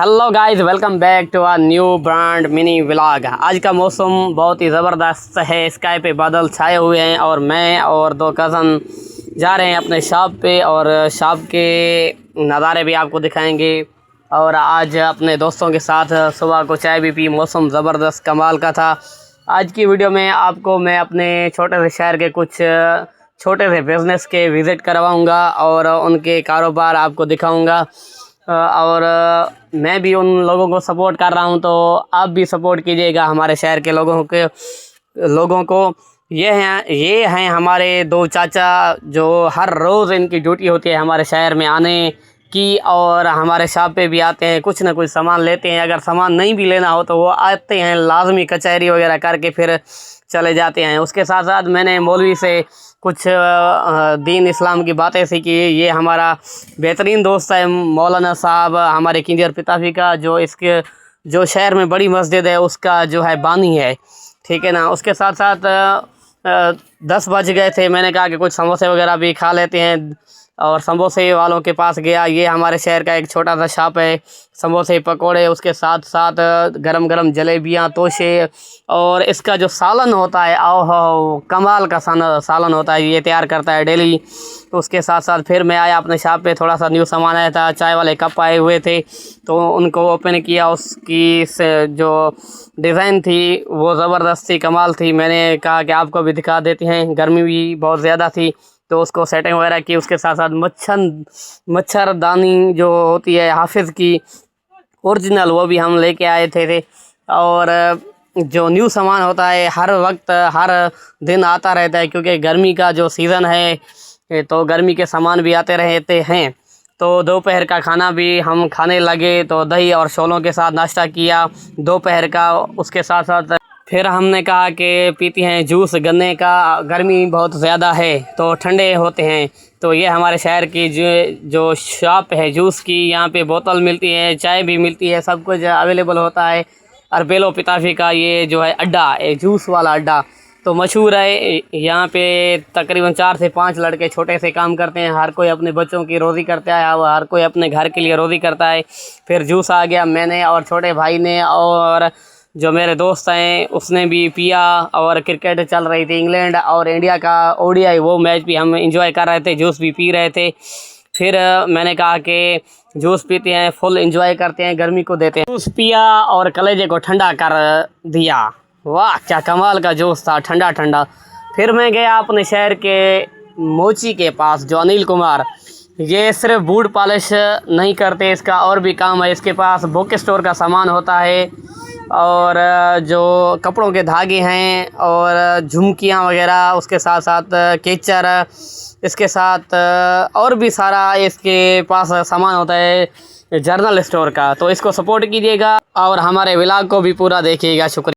Hello guys, welcome back to our new brand mini vlog. आज का मौसम बहुत ही ज़बरदस्त है। स्काई पे बादल छाए हुए हैं और मैं और दो कज़न जा रहे हैं अपने शॉप पे और शॉप के नज़ारे भी आपको दिखाएंगे। और आज अपने दोस्तों के साथ सुबह को चाय भी पी। मौसम ज़बरदस्त कमाल का था। आज की वीडियो में आपको मैं अपने छोटे से शहर के कुछ छोटे से बिज़नेस के विज़िट करवाऊँगा और उनके कारोबार आपको दिखाऊँगा। और मैं भी उन लोगों को सपोर्ट कर रहा हूं, तो आप भी सपोर्ट कीजिएगा हमारे शहर के लोगों को। ये हैं हमारे दो चाचा जो हर रोज़ इनकी ड्यूटी होती है हमारे शहर में आने की और हमारे शॉप पे भी आते हैं, कुछ ना कुछ सामान लेते हैं। अगर सामान नहीं भी लेना हो तो वो आते हैं, लाजमी कचहरी वगैरह करके फिर चले जाते हैं। उसके साथ साथ मैंने मौलवी से कुछ दीन इस्लाम की बातें सीखी। ये हमारा बेहतरीन दोस्त है मौलाना साहब, हमारे किंजर पिताफी का, जो शहर में बड़ी मस्जिद है उसका जो है बानी है, ठीक है ना। उसके साथ साथ 10 बज गए थे, मैंने कहा कि कुछ समोसे वगैरह भी खा लेते हैं और समोसे वालों के पास गया। ये हमारे शहर का एक छोटा सा शॉप है, समोसे पकोड़े, उसके साथ साथ गरम गरम जलेबियाँ, तोशे और इसका जो सालन होता है, ओहो कमाल का सालन होता है, ये तैयार करता है डेली। तो उसके साथ साथ फिर मैं आया अपने शॉप पे, थोड़ा सा न्यू सामान आया था, चाय वाले कप आए हुए थे तो उनको ओपन किया। उसकी जो डिज़ाइन थी वो ज़बरदस्त थी, कमाल थी। मैंने कहा कि आपको भी दिखा देते हैं, गर्मी भी बहुत ज़्यादा थी तो उसको सेटिंग वगैरह की। उसके साथ साथ मच्छरदानी जो होती है हाफिज़ की ओरिजिनल, वो भी हम लेके आए थे। और जो न्यू सामान होता है हर वक्त हर दिन आता रहता है, क्योंकि गर्मी का जो सीज़न है तो गर्मी के सामान भी आते रहते हैं। तो दोपहर का खाना भी हम खाने लगे, तो दही और छोलों के साथ नाश्ता किया दोपहर का। उसके साथ साथ फिर हमने कहा कि पीती हैं जूस गन्ने का, गर्मी बहुत ज़्यादा है तो ठंडे होते हैं। तो ये हमारे शहर की जो शॉप है जूस की, यहाँ पे बोतल मिलती है, चाय भी मिलती है, सब कुछ अवेलेबल होता है। और बेलो पिताफी का ये जो है अड्डा, जूस वाला अड्डा तो मशहूर है। यहाँ पे तकरीबन 4 से 5 लड़के छोटे से काम करते हैं। हर कोई अपने बच्चों की रोज़ी करता है, हर कोई अपने घर के लिए रोज़ी करता है। फिर जूस आ गया, मैंने और छोटे भाई ने और जो मेरे दोस्त हैं उसने भी पिया। और क्रिकेट चल रही थी, इंग्लैंड और इंडिया का ओडीआई, वो मैच भी हम एंजॉय कर रहे थे, जूस भी पी रहे थे। फिर मैंने कहा कि जूस पीते हैं, फुल एंजॉय करते हैं, गर्मी को देते हैं। जूस पिया और कलेजे को ठंडा कर दिया। वाह क्या कमाल का जूस था, ठंडा ठंडा। फिर मैं गया अपने शहर के मोची के पास, जो अनिल कुमार, ये सिर्फ बूट पॉलिश नहीं करते, इसका और भी काम है। इसके पास बुक स्टोर का सामान होता है और जो कपड़ों के धागे हैं और झुमकियाँ वगैरह, उसके साथ साथ केचर, इसके साथ और भी सारा इसके पास सामान होता है जर्नल स्टोर का। तो इसको सपोर्ट कीजिएगा और हमारे व्लॉग को भी पूरा देखिएगा। शुक्रिया।